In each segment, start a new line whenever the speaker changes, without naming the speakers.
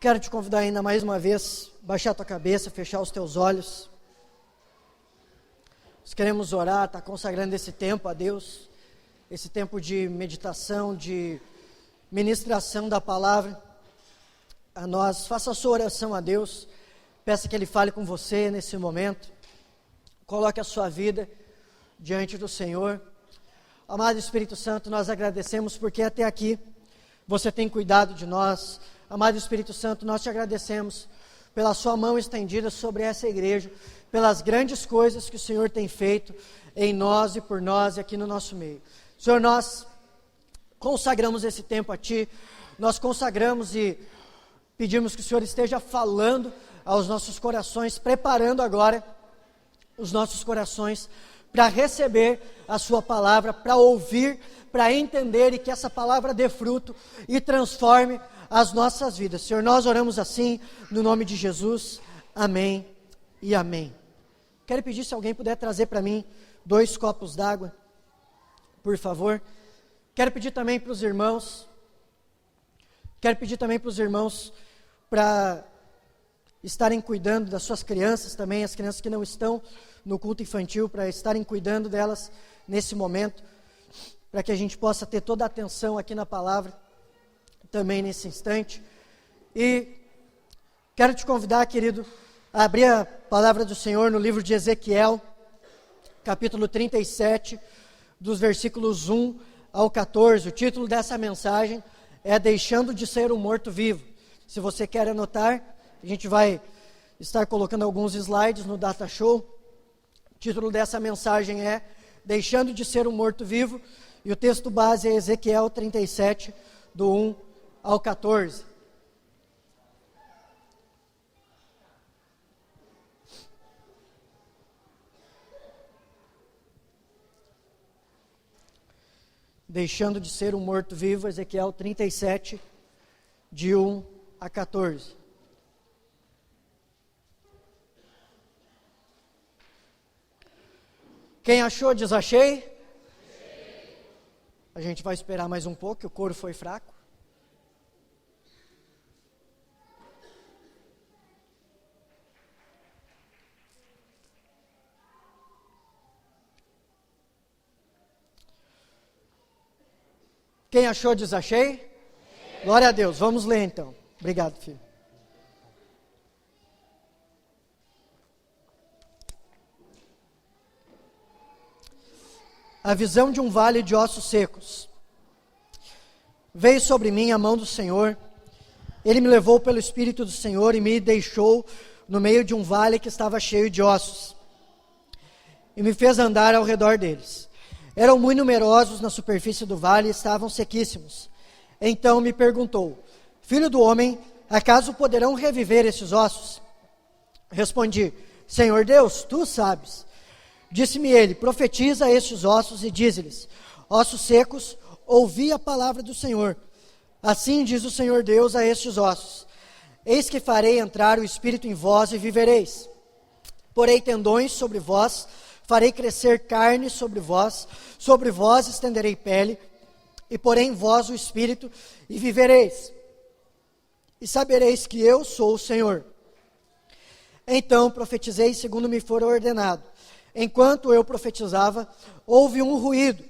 Quero te convidar ainda mais uma vez, baixar a tua cabeça, fechar os teus olhos. Nós queremos orar, estar consagrando esse tempo a Deus, esse tempo de meditação, de ministração da palavra a nós. Faça a sua oração a Deus, peça que Ele fale com você nesse momento, coloque a sua vida diante do Senhor. Amado Espírito Santo, nós agradecemos porque até aqui você tem cuidado de nós. Amado Espírito Santo, nós te agradecemos pela sua mão estendida sobre essa igreja, pelas grandes coisas que o Senhor tem feito em nós e por nós e aqui no nosso meio. Senhor, nós consagramos esse tempo a Ti, nós consagramos e pedimos que o Senhor esteja falando aos nossos corações, preparando agora os nossos corações para receber a sua palavra, para ouvir, para entender e que essa palavra dê fruto e transforme as nossas vidas. Senhor, nós oramos assim, no nome de Jesus, amém e amém. Quero pedir se alguém puder trazer para mim 2 copos d'água, por favor. Quero pedir também para os irmãos, para estarem cuidando das suas crianças também, as crianças que não estão no culto infantil, para estarem cuidando delas nesse momento, para que a gente possa ter toda a atenção aqui na palavra, também nesse instante. E quero te convidar, querido, a abrir a palavra do Senhor no livro de Ezequiel, capítulo 37, dos versículos 1 ao 14. O título dessa mensagem é Deixando de Ser um Morto-Vivo. Se você quer anotar, a gente vai estar colocando alguns slides no Data Show. O título dessa mensagem é Deixando de Ser um Morto-Vivo, e o texto base é Ezequiel 37, do 1 ao 14. Deixando de ser um morto-vivo, Ezequiel 37, de 1 a 14. Quem achou, diz achei. A gente vai esperar mais um pouco, que o coro foi fraco. Quem achou, diz achei. Glória a Deus. Vamos ler então. Obrigado, filho. A visão de um vale de ossos secos. Veio sobre mim a mão do Senhor. Ele me levou pelo Espírito do Senhor e me deixou no meio de um vale que estava cheio de ossos. E me fez andar ao redor deles. Eram muito numerosos na superfície do vale e estavam sequíssimos. Então me perguntou: Filho do homem, acaso poderão reviver esses ossos? Respondi: Senhor Deus, tu sabes. Disse-me ele: Profetiza a estes ossos e dize-lhes: Ossos secos, ouvi a palavra do Senhor. Assim diz o Senhor Deus a estes ossos: Eis que farei entrar o Espírito em vós e vivereis. Porei tendões sobre vós, farei crescer carne sobre vós estenderei pele, e porei em vós o Espírito, e vivereis. E sabereis que eu sou o Senhor. Então profetizei segundo me for ordenado. Enquanto eu profetizava, houve um ruído,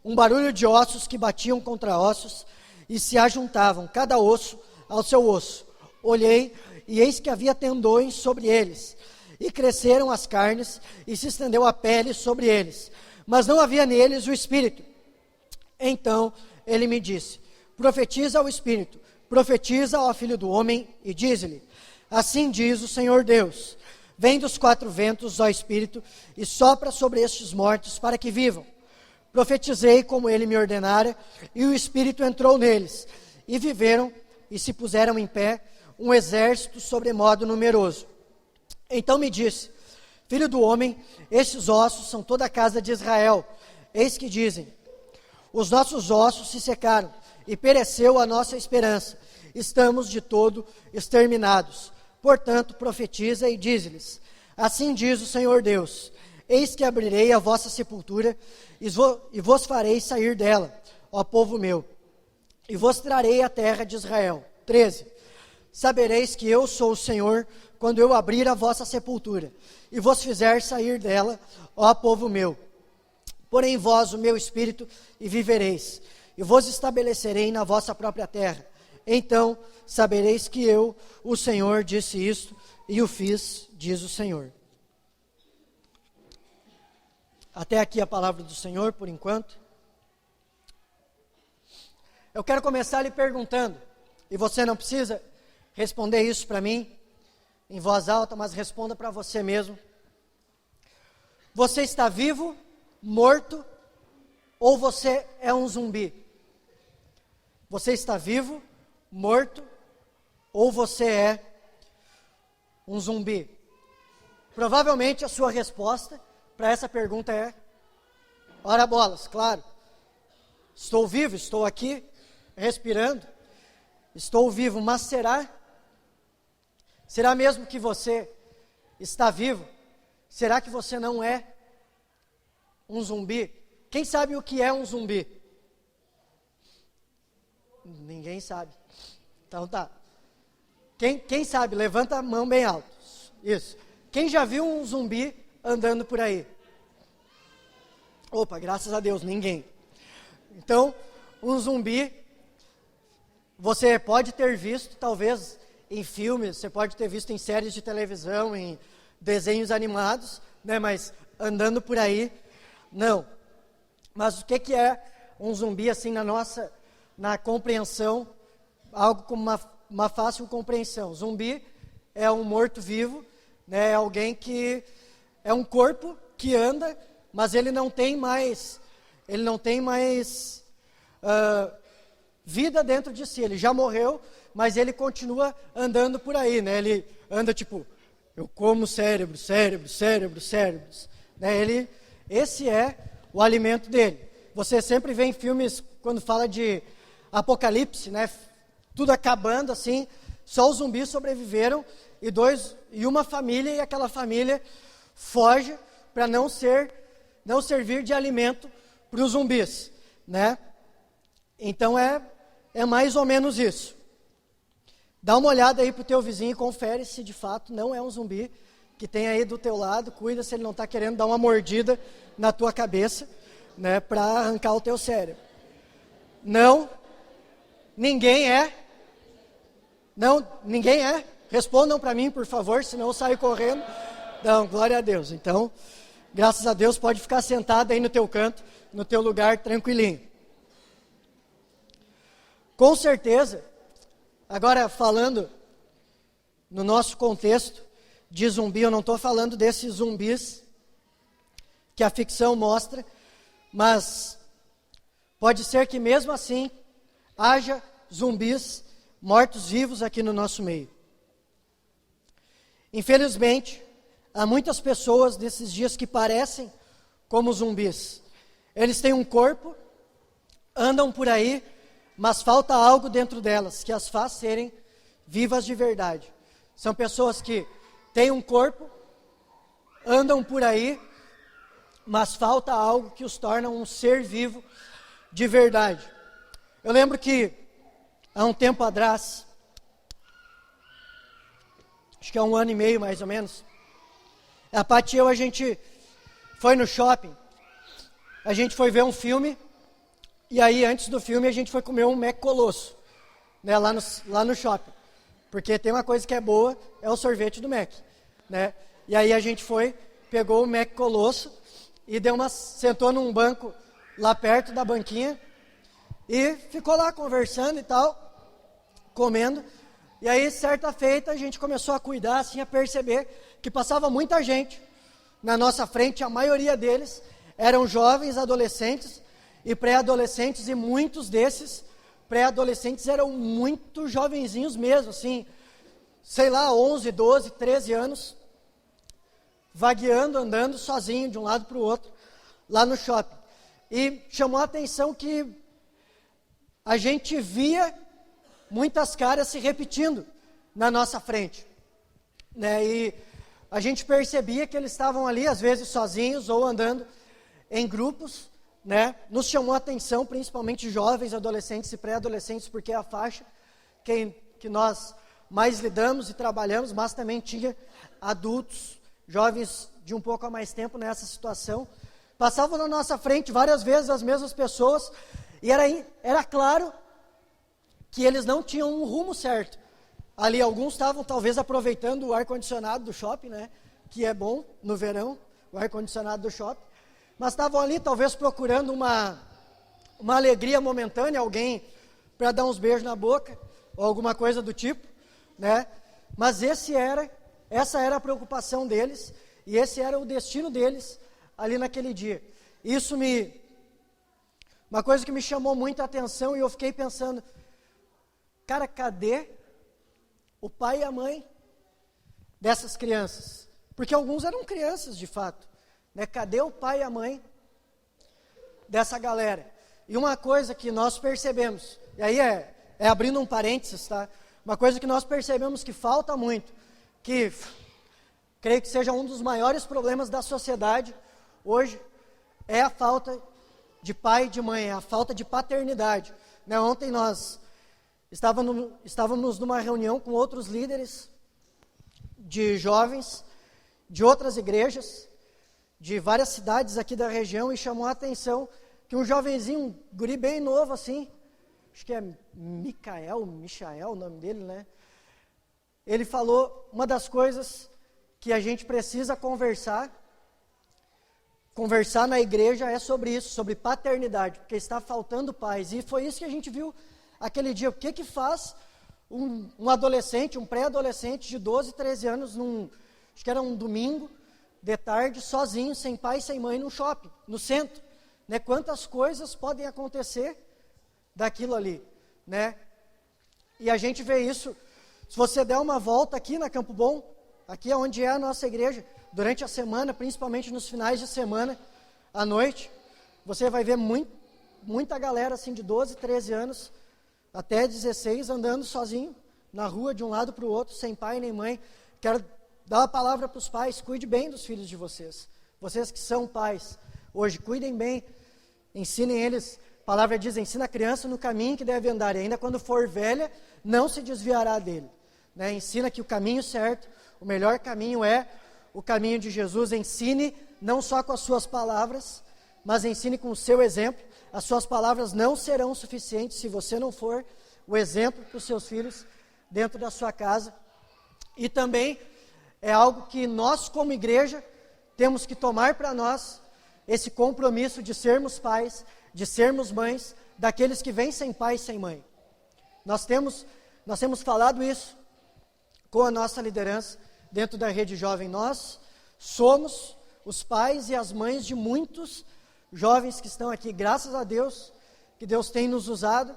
um barulho de ossos que batiam contra ossos, e se ajuntavam, cada osso ao seu osso. Olhei, e eis que havia tendões sobre eles, e cresceram as carnes, e se estendeu a pele sobre eles, mas não havia neles o Espírito. Então ele me disse: Profetiza ao Espírito, profetiza ao Filho do Homem, e diz-lhe: Assim diz o Senhor Deus: Vem dos 4 ventos, ó Espírito, e sopra sobre estes mortos, para que vivam. Profetizei como ele me ordenara, e o Espírito entrou neles, e viveram, e se puseram em pé, um exército sobremodo numeroso. Então me disse: Filho do homem, estes ossos são toda a casa de Israel. Eis que dizem: Os nossos ossos se secaram, e pereceu a nossa esperança. Estamos de todo exterminados. Portanto, profetiza e diz-lhes: Assim diz o Senhor Deus: Eis que abrirei a vossa sepultura, e vos farei sair dela, ó povo meu, e vos trarei a terra de Israel. 13. sabereis que eu sou o Senhor, quando eu abrir a vossa sepultura, e vos fizer sair dela, ó povo meu. Porém vós o meu espírito, e vivereis, e vos estabelecerei na vossa própria terra. Então sabereis que eu, o Senhor, disse isto, e o fiz, diz o Senhor. Até aqui a palavra do Senhor, por enquanto. Eu quero começar lhe perguntando, e você não precisa responder isso para mim, em voz alta, mas responda para você mesmo. Você está vivo, morto, ou você é um zumbi? Você está vivo, morto, ou você é um zumbi? Provavelmente a sua resposta para essa pergunta é: ora bolas, claro. Estou vivo, estou aqui, respirando, estou vivo, mas será? Será mesmo que você está vivo? Será que você não é um zumbi? Quem sabe o que é um zumbi? Ninguém sabe. Então tá. Quem sabe? Levanta a mão bem alto. Isso. Quem já viu um zumbi andando por aí? Opa, graças a Deus, ninguém. Então, um zumbi, você pode ter visto, talvez, em filmes, você pode ter visto em séries de televisão, em desenhos animados, né, mas andando por aí, não. Mas o que é um zumbi, assim, na compreensão, algo com uma fácil compreensão? Zumbi é um morto-vivo, né, é alguém que é um corpo que anda, mas ele não tem mais vida dentro de si. Ele já morreu, mas ele continua andando por aí, né? Ele anda tipo, eu como cérebros, né? Esse é o alimento dele. Você sempre vê em filmes, quando fala de apocalipse, né? Tudo acabando assim, só os zumbis sobreviveram e uma família, e aquela família foge para não servir de alimento para os zumbis, né? Então é mais ou menos isso. Dá uma olhada aí pro teu vizinho e confere se de fato não é um zumbi que tem aí do teu lado. Cuida se ele não está querendo dar uma mordida na tua cabeça, né, para arrancar o teu cérebro. Não, ninguém é. Não, ninguém é. Respondam para mim, por favor, senão eu saio correndo. Não, glória a Deus. Então, graças a Deus, pode ficar sentado aí no teu canto, no teu lugar, tranquilinho. Com certeza, agora falando no nosso contexto de zumbi, eu não estou falando desses zumbis que a ficção mostra, mas pode ser que mesmo assim haja zumbis mortos-vivos aqui no nosso meio. Infelizmente, há muitas pessoas nesses dias que parecem como zumbis. Eles têm um corpo, andam por aí, mas falta algo dentro delas que as faz serem vivas de verdade. São pessoas que têm um corpo, andam por aí, mas falta algo que os torna um ser vivo de verdade. Eu lembro que há um tempo atrás, acho que há 1 ano e meio mais ou menos, a Paty e eu, a gente foi no shopping, a gente foi ver um filme, e aí antes do filme a gente foi comer um Mac Colosso, né, lá no shopping, porque tem uma coisa que é boa, é o sorvete do Mac, né, e aí a gente pegou o Mac Colosso, e sentou num banco lá perto da banquinha, e ficou lá conversando e tal, comendo, e aí certa feita a gente começou a cuidar, assim, a perceber que passava muita gente na nossa frente, a maioria deles eram jovens, adolescentes e pré-adolescentes, e muitos desses pré-adolescentes eram muito jovenzinhos mesmo, assim, sei lá, 11, 12, 13 anos, vagueando, andando sozinho de um lado para o outro, lá no shopping. E chamou a atenção que a gente via muitas caras se repetindo na nossa frente, né? E a gente percebia que eles estavam ali, às vezes sozinhos ou andando em grupos, né? Nos chamou a atenção, principalmente jovens, adolescentes e pré-adolescentes, porque é a faixa que nós mais lidamos e trabalhamos, mas também tinha adultos, jovens de um pouco a mais tempo nessa situação. Passavam na nossa frente várias vezes as mesmas pessoas, e era claro que eles não tinham um rumo certo. Ali alguns estavam talvez aproveitando o ar-condicionado do shopping, né? Que é bom no verão, o ar-condicionado do shopping. Mas estavam ali talvez procurando uma alegria momentânea, alguém para dar uns beijos na boca, ou alguma coisa do tipo, né? Mas essa era a preocupação deles, e esse era o destino deles ali naquele dia. Uma coisa que me chamou muita atenção, e eu fiquei pensando, cara, cadê o pai e a mãe dessas crianças? Porque alguns eram crianças, de fato, né? Cadê o pai e a mãe dessa galera? E uma coisa que nós percebemos, e aí é abrindo um parênteses, tá? Uma coisa que nós percebemos que falta muito, que creio que seja um dos maiores problemas da sociedade hoje, é a falta de pai e de mãe, é a falta de paternidade, né? Ontem nós estávamos numa reunião com outros líderes de jovens, de outras igrejas, de várias cidades aqui da região, e chamou a atenção que um jovenzinho, um guri bem novo assim, acho que é Michael, o nome dele, né? Ele falou, uma das coisas que a gente precisa conversar na igreja é sobre isso, sobre paternidade, porque está faltando pais. E foi isso que a gente viu aquele dia. O que faz um adolescente, um pré-adolescente de 12, 13 anos, acho que era um domingo de tarde, sozinho, sem pai e sem mãe, num shopping, no centro, né? Quantas coisas podem acontecer daquilo ali, né? E a gente vê isso, se você der uma volta aqui na Campo Bom, aqui é onde é a nossa igreja, durante a semana, principalmente nos finais de semana, à noite, você vai ver muita galera assim de 12, 13 anos, até 16, andando sozinho, na rua, de um lado para o outro, sem pai nem mãe. Quero dar uma palavra para os pais, cuide bem dos filhos de vocês. Vocês que são pais, hoje, cuidem bem, ensinem eles. A palavra diz, ensina a criança no caminho que deve andar, e ainda quando for velha, não se desviará dele. Né? Ensina que o caminho certo, o melhor caminho é o caminho de Jesus. Ensine não só com as suas palavras, mas ensine com o seu exemplo. As suas palavras não serão suficientes se você não for o exemplo para os seus filhos dentro da sua casa. E também é algo que nós, como igreja, temos que tomar para nós esse compromisso de sermos pais, de sermos mães, daqueles que vêm sem pai e sem mãe. Nós temos falado isso com a nossa liderança dentro da Rede Jovem. Nós somos os pais e as mães de muitos jovens que estão aqui, graças a Deus, que Deus tem nos usado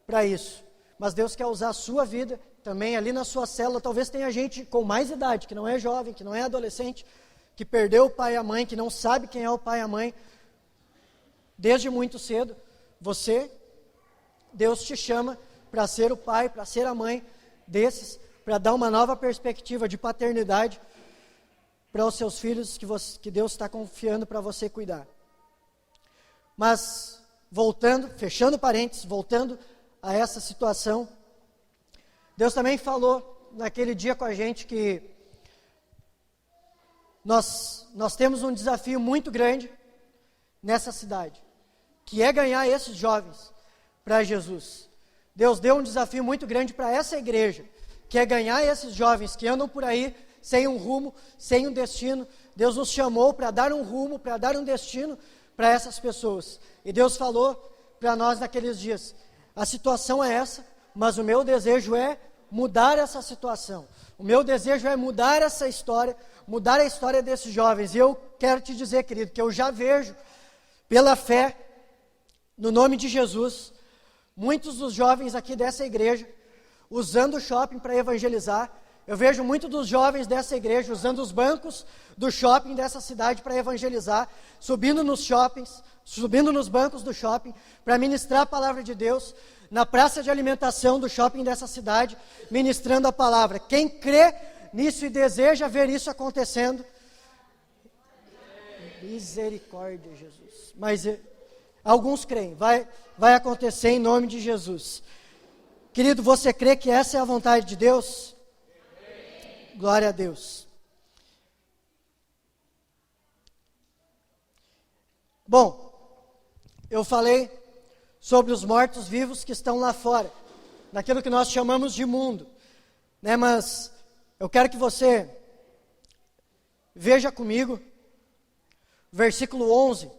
para isso. Mas Deus quer usar a sua vida também ali na sua célula. Talvez tenha gente com mais idade, que não é jovem, que não é adolescente, que perdeu o pai e a mãe, que não sabe quem é o pai e a mãe, desde muito cedo. Deus te chama para ser o pai, para ser a mãe desses, para dar uma nova perspectiva de paternidade para os seus filhos que Deus está confiando para você cuidar. Mas, fechando parênteses, voltando a essa situação, Deus também falou naquele dia com a gente que nós temos um desafio muito grande nessa cidade, que é ganhar esses jovens para Jesus. Deus deu um desafio muito grande para essa igreja, que é ganhar esses jovens que andam por aí sem um rumo, sem um destino. Deus nos chamou para dar um rumo, para dar um destino para essas pessoas. E Deus falou para nós naqueles dias, a situação é essa, mas o meu desejo é mudar essa situação. O meu desejo é mudar essa história, mudar a história desses jovens. E eu quero te dizer, querido, que eu já vejo, pela fé, no nome de Jesus, muitos dos jovens aqui dessa igreja, usando o shopping para evangelizar. Eu vejo muitos dos jovens dessa igreja usando os bancos do shopping dessa cidade para evangelizar, subindo nos shoppings, subindo nos bancos do shopping, para ministrar a palavra de Deus, na praça de alimentação do shopping dessa cidade, ministrando a palavra. Quem crê nisso e deseja ver isso acontecendo, misericórdia, Jesus. Mas alguns creem, vai acontecer em nome de Jesus. Querido, você crê que essa é a vontade de Deus? Amém. Glória a Deus. Bom, eu falei sobre os mortos-vivos que estão lá fora, naquilo que nós chamamos de mundo, né? Mas eu quero que você veja comigo, versículo 11,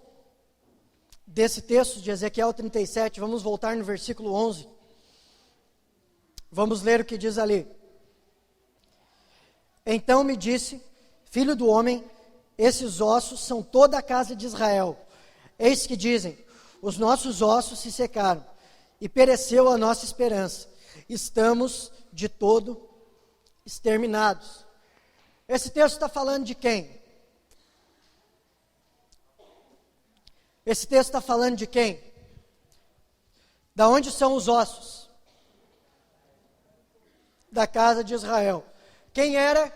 desse texto de Ezequiel 37, vamos voltar no versículo 11, vamos ler o que diz ali. Então me disse, filho do homem, esses ossos são toda a casa de Israel. Eis que dizem, os nossos ossos se secaram, e pereceu a nossa esperança. Estamos de todo exterminados. Esse texto está falando de quem? Esse texto está falando de quem? Da onde são os ossos? Da casa de Israel. Quem era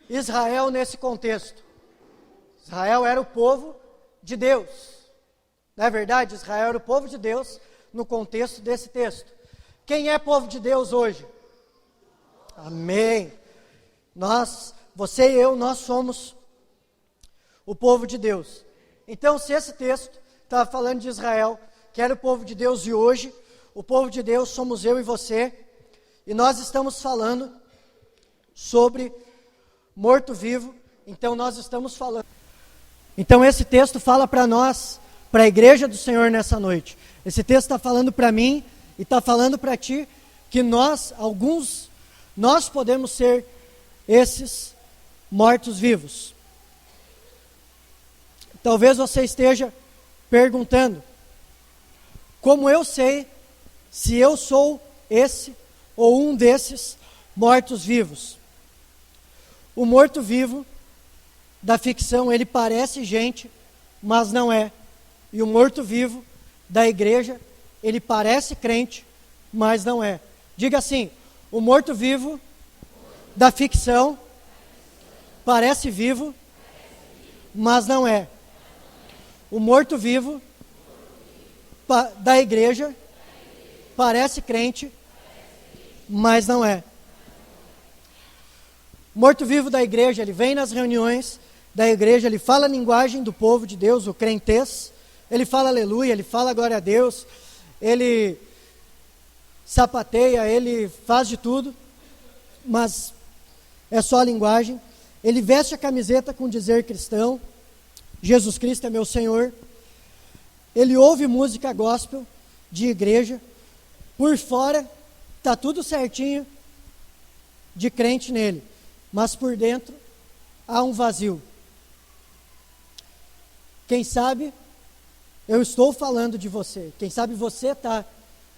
Israel nesse contexto? Israel era o povo de Deus. Não é verdade? Israel era o povo de Deus no contexto desse texto. Quem é povo de Deus hoje? Amém. Você e eu, nós somos o povo de Deus. Então, se esse texto estava falando de Israel, que era o povo de Deus, e hoje, o povo de Deus somos eu e você, e nós estamos falando sobre morto-vivo, então nós estamos falando. Então, esse texto fala para nós, para a igreja do Senhor nessa noite. Esse texto está falando para mim e está falando para ti que nós podemos ser esses mortos-vivos. Talvez você esteja perguntando, como eu sei se eu sou esse ou um desses mortos-vivos? O morto-vivo da ficção, ele parece gente, mas não é. E o morto-vivo da igreja, ele parece crente, mas não é. Diga assim, o morto-vivo da ficção parece vivo, mas não é. O morto-vivo da igreja parece crente, mas não é. O morto-vivo da igreja, ele vem nas reuniões da igreja, ele fala a linguagem do povo de Deus, o crentez, ele fala aleluia, ele fala glória a Deus, ele sapateia, ele faz de tudo, mas é só a linguagem. Ele veste a camiseta com dizer cristão, Jesus Cristo é meu Senhor. Ele ouve música gospel de igreja. Por fora, está tudo certinho de crente nele. Mas por dentro, há um vazio. Quem sabe, eu estou falando de você. Quem sabe você está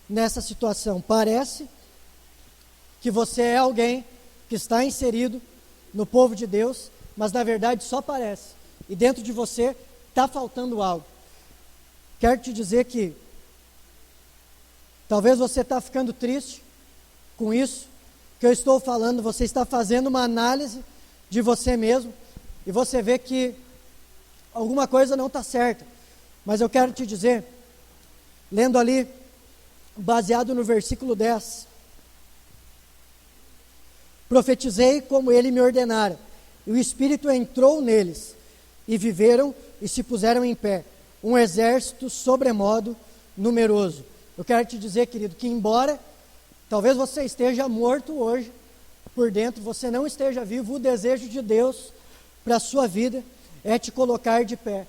nessa situação. Parece que você é alguém que está inserido no povo de Deus, mas na verdade só parece. E dentro de você está faltando algo. Quero te dizer que talvez você está ficando triste com isso que eu estou falando. Você está fazendo uma análise de você mesmo e você vê que alguma coisa não está certa. Mas eu quero te dizer, lendo ali, baseado no versículo 10, profetizei como ele me ordenara, e o Espírito entrou neles, e viveram e se puseram em pé, um exército sobremodo numeroso. Eu quero te dizer, querido, que embora talvez você esteja morto hoje, por dentro você não esteja vivo, o desejo de Deus para a sua vida é te colocar de pé.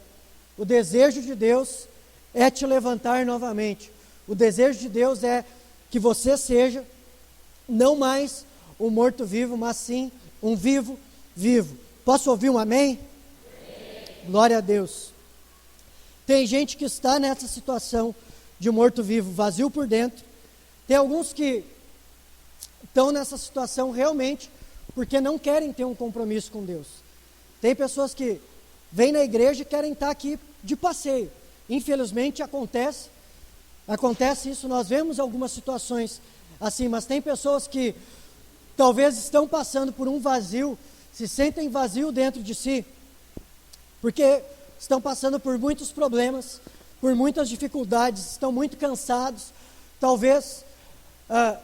O desejo de Deus é te levantar novamente. O desejo de Deus é que você seja não mais um morto-vivo, mas sim um vivo. Posso ouvir um amém? Amém. Glória a Deus. Tem gente que está nessa situação de morto-vivo, vazio por dentro. Tem alguns que estão nessa situação realmente porque não querem ter um compromisso com Deus. Tem pessoas que vêm na igreja e querem estar aqui de passeio. Infelizmente acontece isso, nós vemos algumas situações assim, mas tem pessoas que talvez estão passando por um vazio, se sentem vazio dentro de si, porque estão passando por muitos problemas, por muitas dificuldades, estão muito cansados, talvez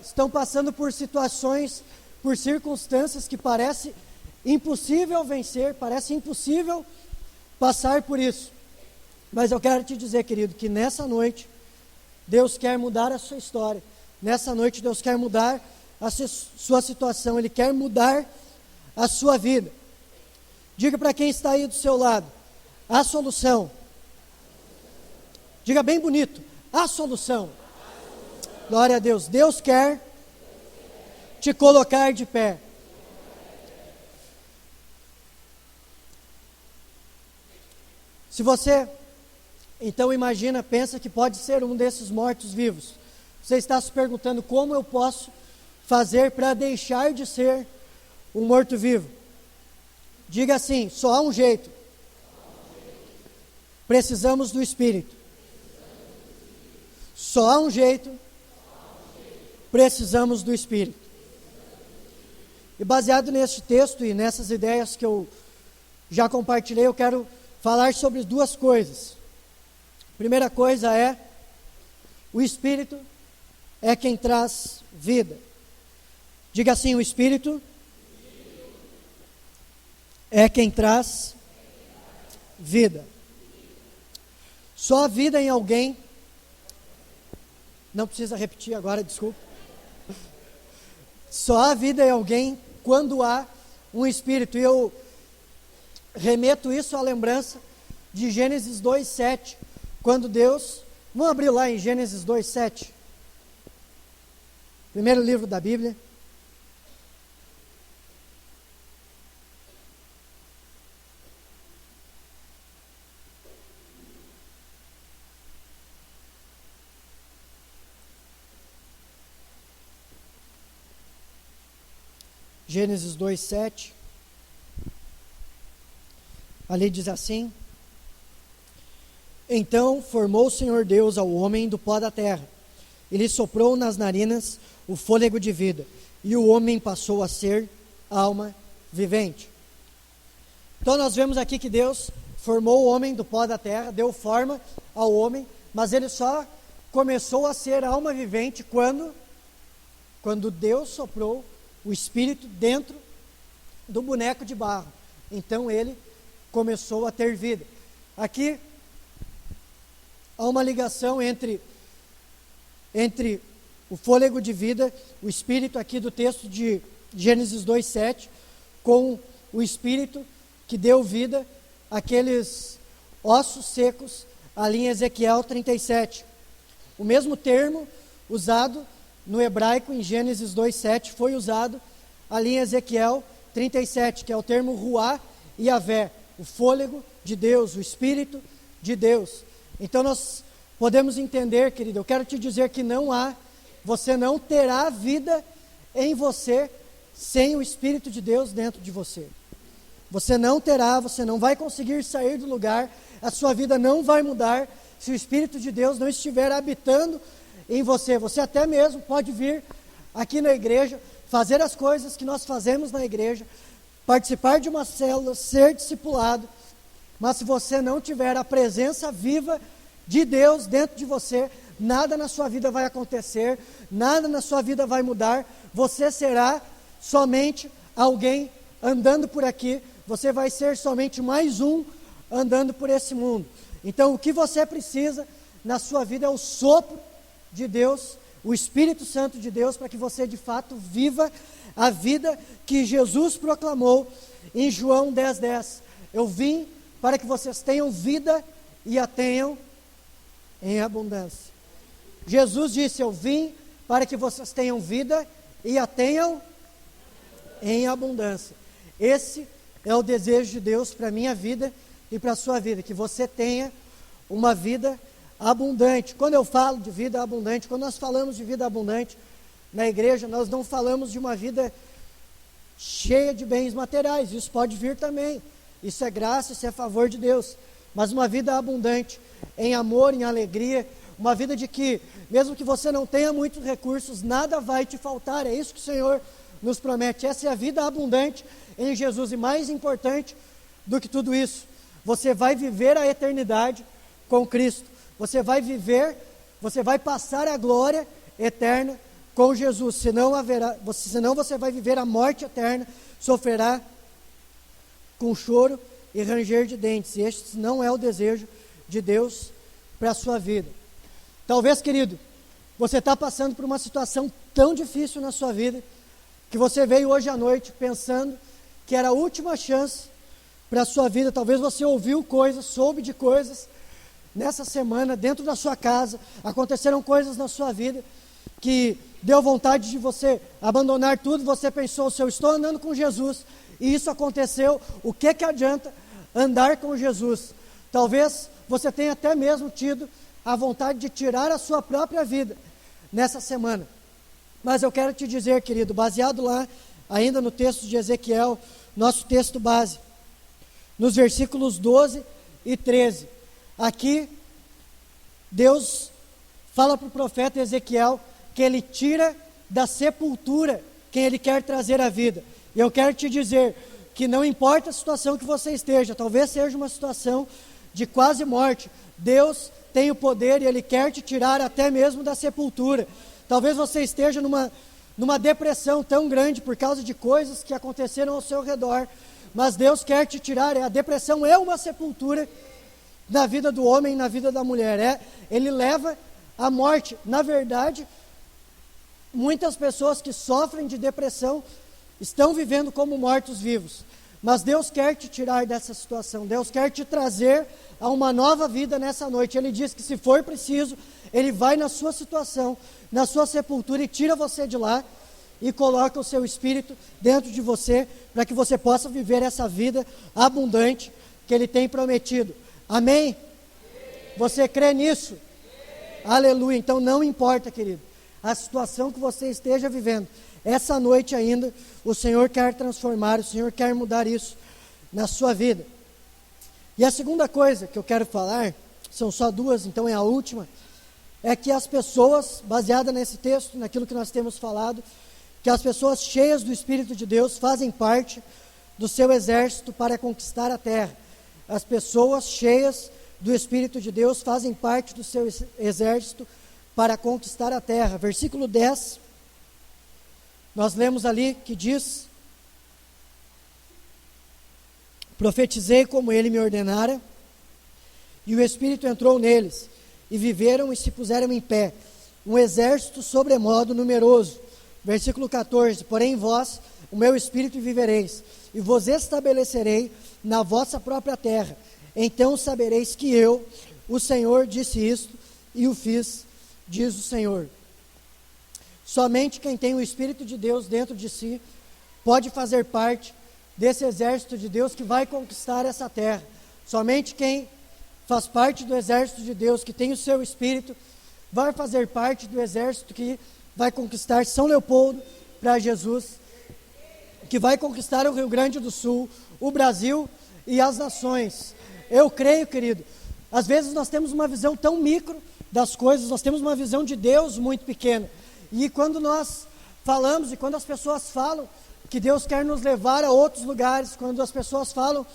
estão passando por situações, por circunstâncias que parece impossível vencer, parece impossível passar por isso. Mas eu quero te dizer, querido, que nessa noite Deus quer mudar a sua história. Nessa noite Deus quer mudar a sua situação, Ele quer mudar a sua vida. Diga para quem está aí do seu lado: a solução. Diga bem bonito: a solução. Glória a Deus. Deus quer te colocar de pé. Se você, então imagina, pensa que pode ser um desses mortos-vivos, você está se perguntando: como eu posso fazer para deixar de ser um morto-vivo? Diga assim: só há um jeito. Precisamos do Espírito. Só há um jeito. Precisamos do Espírito. E baseado neste texto e nessas ideias que eu já compartilhei, eu quero falar sobre duas coisas. A primeira coisa é: o Espírito é quem traz vida. Diga assim: o Espírito é quem traz vida. Só há vida em alguém. Não precisa repetir agora, desculpa. Só há vida em alguém quando há um Espírito. E eu remeto isso à lembrança de Gênesis 2:7, quando Deus, vamos abrir lá em Gênesis 2:7, primeiro livro da Bíblia. Gênesis 2:7, ali diz assim: então formou o Senhor Deus ao homem do pó da terra, e lhe soprou nas narinas o fôlego de vida, e o homem passou a ser alma vivente. Então nós vemos aqui que Deus formou o homem do pó da terra, deu forma ao homem, mas ele só começou a ser alma vivente quando Deus soprou o Espírito dentro do boneco de barro. Então ele começou a ter vida. Aqui há uma ligação entre o fôlego de vida, o Espírito aqui do texto de Gênesis 2:7, com o Espírito que deu vida àqueles ossos secos ali em Ezequiel 37. O mesmo termo usado no hebraico em Gênesis 2:7 foi usado ali em Ezequiel 37, que é o termo Ruá Yavé, o fôlego de Deus, o Espírito de Deus. Então nós podemos entender, querido, eu quero te dizer que você não terá vida em você sem o Espírito de Deus dentro de você. Você não vai conseguir sair do lugar, a sua vida não vai mudar se o Espírito de Deus não estiver habitando em você. Você até mesmo pode vir aqui na igreja, fazer as coisas que nós fazemos na igreja, participar de uma célula, ser discipulado, mas se você não tiver a presença viva de Deus dentro de você, nada na sua vida vai acontecer, nada na sua vida vai mudar. Você será somente alguém andando por aqui, você vai ser somente mais um andando por esse mundo. Então o que você precisa na sua vida é o sopro de Deus, o Espírito Santo de Deus, para que você de fato viva a vida que Jesus proclamou em João 10:10. Eu vim para que vocês tenham vida e a tenham em abundância. Jesus disse: eu vim para que vocês tenham vida e a tenham em abundância. Esse é o desejo de Deus para a minha vida e para a sua vida, que você tenha uma vida abundante. Quando eu falo de vida abundante, quando nós falamos de vida abundante na igreja, nós não falamos de uma vida cheia de bens materiais. Isso pode vir também, isso é graça, isso é favor de Deus, mas uma vida abundante em amor, em alegria, uma vida de que, mesmo que você não tenha muitos recursos, nada vai te faltar. É isso que o Senhor nos promete. Essa é a vida abundante em Jesus. E mais importante do que tudo isso, você vai viver a eternidade com Cristo. Você vai passar a glória eterna com Jesus, senão você vai viver a morte eterna, sofrerá com choro e ranger de dentes. E este não é o desejo de Deus para a sua vida. Talvez, querido, você está passando por uma situação tão difícil na sua vida, que você veio hoje à noite pensando que era a última chance para a sua vida. Talvez você ouviu coisas, soube de coisas nessa semana, dentro da sua casa, aconteceram coisas na sua vida que deu vontade de você abandonar tudo. Você pensou, se eu estou andando com Jesus e isso aconteceu, o que adianta andar com Jesus? Talvez você tenha até mesmo tido a vontade de tirar a sua própria vida nessa semana. Mas eu quero te dizer, querido, baseado lá ainda no texto de Ezequiel, nosso texto base, nos versículos 12 e 13, aqui Deus fala para o profeta Ezequiel que ele tira da sepultura quem ele quer trazer à vida. E eu quero te dizer que não importa a situação que você esteja, talvez seja uma situação de quase morte, Deus tem o poder e Ele quer te tirar até mesmo da sepultura. Talvez você esteja numa depressão tão grande por causa de coisas que aconteceram ao seu redor, mas Deus quer te tirar. A depressão é uma sepultura na vida do homem e na vida da mulher. Ele leva à morte. Na verdade, muitas pessoas que sofrem de depressão estão vivendo como mortos-vivos. Mas Deus quer te tirar dessa situação. Deus quer te trazer a uma nova vida nessa noite. Ele diz que se for preciso, Ele vai na sua situação, na sua sepultura, e tira você de lá e coloca o seu Espírito dentro de você, para que você possa viver essa vida abundante que Ele tem prometido. Amém? Você crê nisso? Aleluia. Então não importa, querido, a situação que você esteja vivendo, essa noite ainda, o Senhor quer transformar, o Senhor quer mudar isso na sua vida. E a segunda coisa que eu quero falar, são só duas, então é a última, é que as pessoas, baseada nesse texto, naquilo que nós temos falado, que as pessoas cheias do Espírito de Deus fazem parte do seu exército para conquistar a terra. As pessoas cheias do Espírito de Deus fazem parte do seu exército para conquistar a terra. Versículo 10, nós lemos ali que diz: profetizei como ele me ordenara, e o Espírito entrou neles, e viveram e se puseram em pé, um exército sobremodo numeroso. Versículo 14, porém vós, o meu Espírito vivereis, e vos estabelecerei na vossa própria terra. Então sabereis que eu, o Senhor, disse isto, e o fiz, diz o Senhor. Somente quem tem o Espírito de Deus dentro de si pode fazer parte desse exército de Deus que vai conquistar essa terra. Somente quem faz parte do exército de Deus, que tem o seu Espírito, vai fazer parte do exército que vai conquistar São Leopoldo para Jesus, que vai conquistar o Rio Grande do Sul, o Brasil e as nações. Eu creio, querido, às vezes nós temos uma visão tão micro das coisas, nós temos uma visão de Deus muito pequena. E quando nós falamos e quando as pessoas falam que Deus quer nos levar a outros lugares, quando as pessoas falam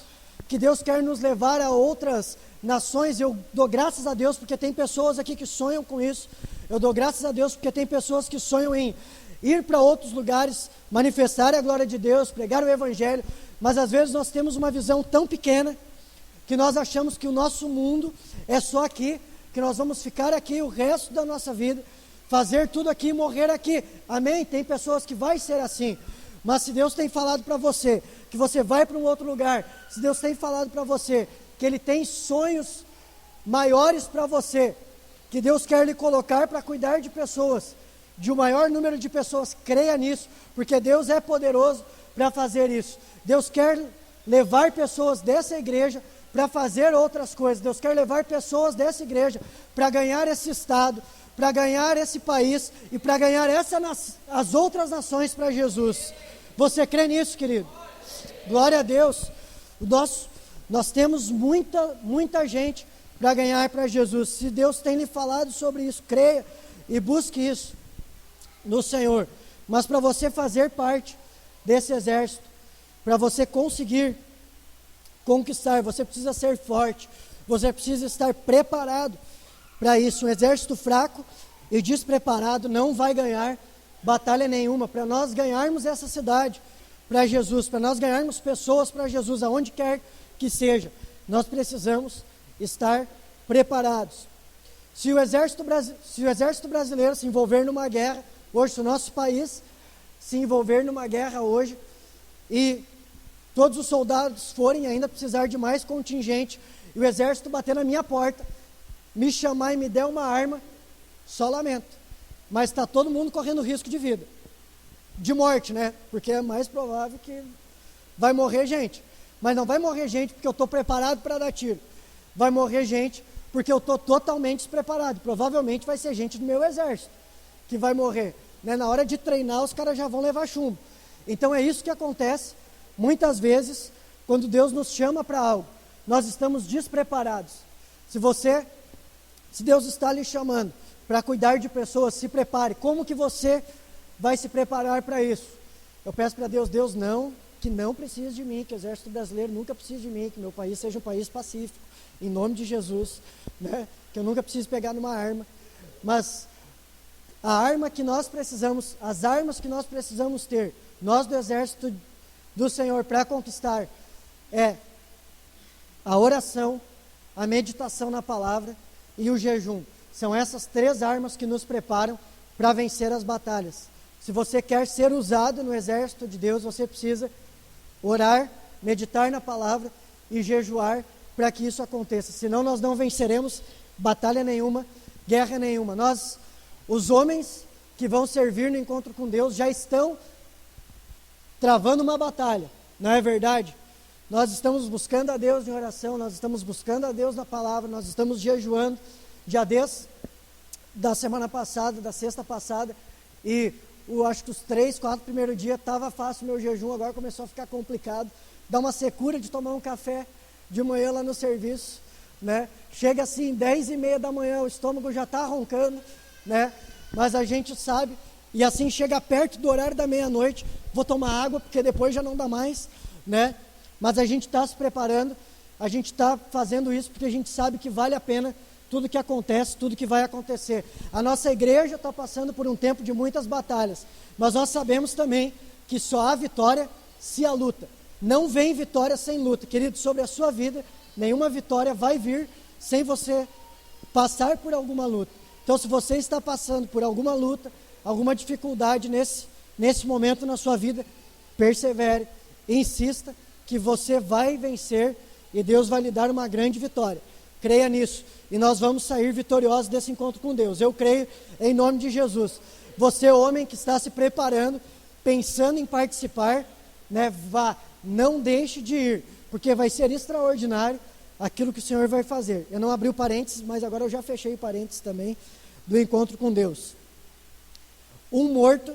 que Deus quer nos levar a outras nações, eu dou graças a Deus porque tem pessoas aqui que sonham com isso. Eu dou graças a Deus porque tem pessoas que sonham em ir para outros lugares, manifestar a glória de Deus, pregar o Evangelho, mas às vezes nós temos uma visão tão pequena que nós achamos que o nosso mundo é só aqui, que nós vamos ficar aqui o resto da nossa vida, fazer tudo aqui e morrer aqui. Amém? Tem pessoas que vai ser assim, mas se Deus tem falado para você que você vai para um outro lugar, se Deus tem falado para você que Ele tem sonhos maiores para você, que Deus quer lhe colocar para cuidar de pessoas, de um maior número de pessoas, creia nisso, porque Deus é poderoso para fazer isso. Deus quer levar pessoas dessa igreja para fazer outras coisas. Deus quer levar pessoas dessa igreja para ganhar esse estado, para ganhar esse país e para ganhar as outras nações para Jesus. Você crê nisso, querido? Glória a Deus. Nós temos muita gente para ganhar para Jesus. Se Deus tem lhe falado sobre isso, creia e busque isso no Senhor. Mas para você fazer parte desse exército, para você conseguir conquistar, você precisa ser forte, você precisa estar preparado para isso. Um exército fraco e despreparado não vai ganhar batalha nenhuma, para nós ganharmos essa cidade para Jesus, para nós ganharmos pessoas para Jesus, aonde quer que seja, nós precisamos estar preparados. Se o exército brasileiro se envolver numa guerra, hoje, se o nosso país se envolver numa guerra hoje, e todos os soldados forem ainda precisar de mais contingente, e o exército bater na minha porta, me chamar e me der uma arma, só lamento. Mas está todo mundo correndo risco de vida. De morte, né? Porque é mais provável que vai morrer gente. Mas não vai morrer gente porque eu estou preparado para dar tiro. Vai morrer gente porque eu estou totalmente despreparado. Provavelmente vai ser gente do meu exército que vai morrer. Né? Na hora de treinar, os caras já vão levar chumbo. Então é isso que acontece muitas vezes quando Deus nos chama para algo. Nós estamos despreparados. Se Deus está lhe chamando para cuidar de pessoas, se prepare. Como que você vai se preparar para isso? Eu peço para Deus, que não precise de mim, que o exército brasileiro nunca precise de mim, que meu país seja um país pacífico, em nome de Jesus, né? Que eu nunca precise pegar numa arma. Mas a arma que nós precisamos, as armas que nós precisamos ter, nós do exército do Senhor para conquistar, é a oração, a meditação na palavra e o jejum. São essas 3 armas que nos preparam para vencer as batalhas. Se você quer ser usado no exército de Deus, você precisa orar, meditar na palavra e jejuar para que isso aconteça. Senão nós não venceremos batalha nenhuma, guerra nenhuma. Os homens que vão servir no encontro com Deus, já estão travando uma batalha, não é verdade? Nós estamos buscando a Deus em oração, nós estamos buscando a Deus na palavra, nós estamos jejuando, já desde da semana passada, da sexta passada, e acho que os 3, 4 primeiros dias estava fácil o meu jejum, agora começou a ficar complicado, dá uma secura de tomar um café de manhã lá no serviço, né? Chega assim, 10h30 da manhã, o estômago já está roncando, né? Mas a gente sabe, e assim chega perto do horário da meia-noite, vou tomar água, porque depois já não dá mais, né? Mas a gente está se preparando, a gente está fazendo isso porque a gente sabe que vale a pena tudo que acontece, tudo que vai acontecer. A nossa igreja está passando por um tempo de muitas batalhas, mas nós sabemos também que só há vitória se há luta. Não vem vitória sem luta. Querido, sobre a sua vida, nenhuma vitória vai vir sem você passar por alguma luta. Então, se você está passando por alguma luta, alguma dificuldade nesse momento na sua vida, persevere, insista, que você vai vencer e Deus vai lhe dar uma grande vitória. Creia nisso e nós vamos sair vitoriosos desse encontro com Deus. Eu creio em nome de Jesus. Você, homem que está se preparando, pensando em participar, né, vá, não deixe de ir, porque vai ser extraordinário aquilo que o Senhor vai fazer. Eu não abri o parênteses, mas agora eu já fechei o parênteses também do encontro com Deus. Um morto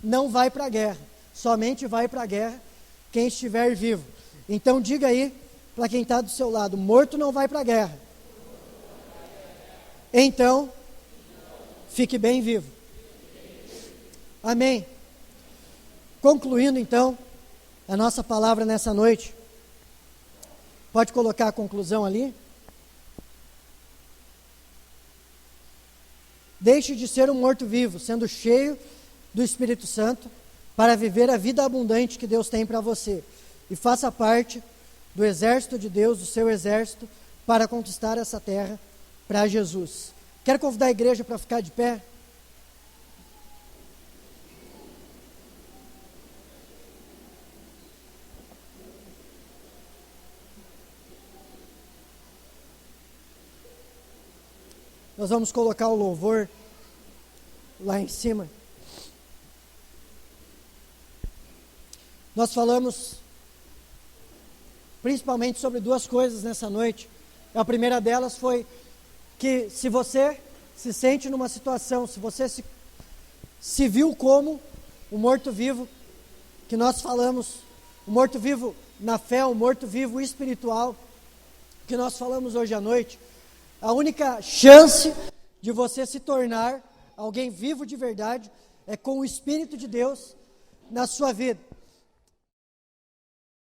não vai para a guerra, somente vai para a guerra quem estiver vivo. Então diga aí para quem está do seu lado, morto não vai para a guerra. Então, fique bem vivo. Amém. Concluindo então a nossa palavra nessa noite, pode colocar a conclusão ali. Deixe de ser um morto-vivo, sendo cheio do Espírito Santo, para viver a vida abundante que Deus tem para você. E faça parte do exército de Deus, do seu exército, para conquistar essa terra para Jesus. Quero convidar a igreja para ficar de pé. Nós vamos colocar o louvor lá em cima. Nós falamos principalmente sobre 2 coisas nessa noite. A primeira delas foi que se você se sente numa situação, se você se viu como o morto-vivo que nós falamos, o morto-vivo na fé, o morto-vivo espiritual que nós falamos hoje à noite, a única chance de você se tornar alguém vivo de verdade é com o Espírito de Deus na sua vida.